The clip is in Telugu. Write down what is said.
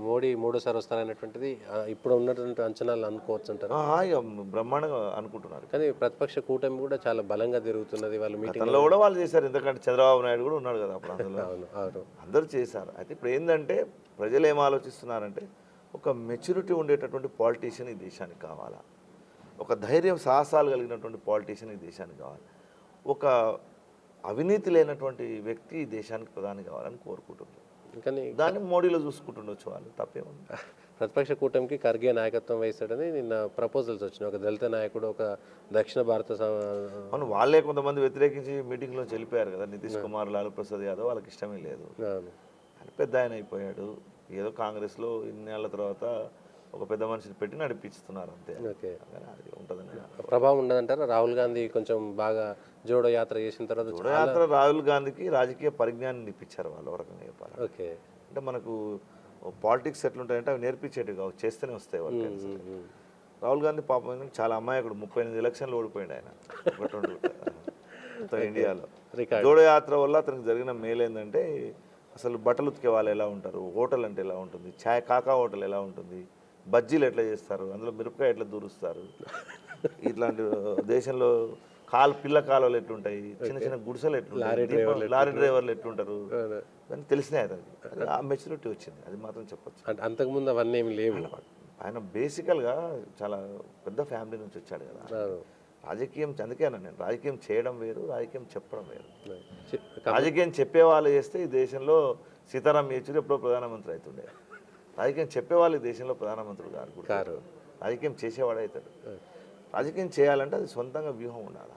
మోడీ మూడోసారి వస్తారనేటువంటిది ఇప్పుడు ఉన్నటువంటి అంచనాలు అనుకోవచ్చు అంటారు. ఇక బ్రహ్మాండంగా అనుకుంటున్నారు. కానీ ప్రతిపక్ష కూటమి కూడా చాలా బలంగా తిరుగుతున్నది. వాళ్ళు మీటింగ్ గతంలో కూడా వాళ్ళు చేశారు. ఎందుకంటే చంద్రబాబు నాయుడు కూడా ఉన్నాడు కదా అప్పుడు అందులో. అవును అవును అందరూ చేశారు. అయితే ఇప్పుడు ఏంటంటే ప్రజలు ఏం ఆలోచిస్తున్నారంటే ఒక మెచ్యూరిటీ ఉండేటటువంటి పాలిటీషియన్ ఈ దేశానికి కావాలా, ఒక ధైర్యం సాహసాలు కలిగినటువంటి పాలిటీషియన్ ఈ దేశానికి కావాలి, ఒక అవినీతి లేనటువంటి వ్యక్తి ఈ దేశానికి ప్రధాని కావాలని కోరుకుంటున్నారు. కానీ దాన్ని మోడీలో చూసుకుంటుండొచ్చు వాళ్ళు, తప్పేముంది. ప్రతిపక్ష కూటమికి ఖర్గే నాయకత్వం వహిస్తాడని నిన్న ప్రపోజల్స్ వచ్చినాయి. ఒక దళిత నాయకుడు, ఒక దక్షిణ భారత అవును, వాళ్ళే కొంతమంది వ్యతిరేకించి మీటింగ్లో వెళ్ళిపోయారు కదా. నితీష్ కుమార్, లాలూ ప్రసాద్ యాదవ్ వాళ్ళకి ఇష్టమే లేదు. అవును. ఆయన పెద్ద ఆయన అయిపోయాడు. ఏదో కాంగ్రెస్లో ఇన్నేళ్ల తర్వాత ఒక పెద్ద మనిషిని పెట్టి నడిపిస్తున్నారు అంతే. ఓకే, అది ఉంటుందని ప్రభావం ఉండదంటారా? రాహుల్ గాంధీ కొంచెం బాగా జోడో యాత్ర చేసిన తర్వాత జోడయాత్ర రాహుల్ గాంధీకి రాజకీయ పరిజ్ఞానం ఇప్పించారు వాళ్ళు, ఒక రకంగా చెప్పాలి. ఓకే అంటే మనకు పాలిటిక్స్ ఎట్లుంటాయంటే అవి నేర్పించేటివి కావు, చేస్తేనే వస్తాయి వాళ్ళకి. రాహుల్ గాంధీ పాపం ఏంటంటే చాలా అమాయకుడు. 38 ఎలక్షన్లు ఓడిపోయాడు ఆయన, మొత్తం ఇండియాలో. జోడో యాత్ర వల్ల అతనికి జరిగిన మేలు ఏంటంటే అసలు బట్టలు ఉతికే వాళ్ళు ఎలా ఉంటారు, హోటల్ అంటే ఎలా ఉంటుంది, ఛాయ్ కాకా హోటల్ ఎలా ఉంటుంది, బజ్జీలు ఎట్లా చేస్తారు, అందులో మిరపకాయ ఎట్లా దూరుస్తారు, ఇట్లాంటి దేశంలో పిల్ల కాలువలు ఎట్లుంటాయి, చిన్న చిన్న గుడిసెలు ఎట్లుంటాయి, లారీ డ్రైవర్లు ఎట్లుంటారు అని తెలిసినాయి అతనికి. ఆ మెచ్యూరిటీ వచ్చింది, అది మాత్రం చెప్పొచ్చు. అంటే అంతకుముందు అవన్నీ ఏమి లేవు. ఆయన బేసికల్గా చాలా పెద్ద ఫ్యామిలీ నుంచి వచ్చాడు కదా. రాజకీయం అందుకే నేను రాజకీయం చేయడం వేరు, రాజకీయం చెప్పడం వేరు. రాజకీయం చెప్పేవాళ్ళు చేస్తే ఈ దేశంలో సీతారాం యేచూరి ఎప్పుడో ప్రధానమంత్రి అవుతుండే. రాజకీయం చెప్పేవాళ్ళు ఈ దేశంలో ప్రధానమంత్రులు గారు. రాజకీయం చేసేవాడు అవుతాడు. రాజకీయం చేయాలంటే అది సొంతంగా వ్యూహం ఉండాలి.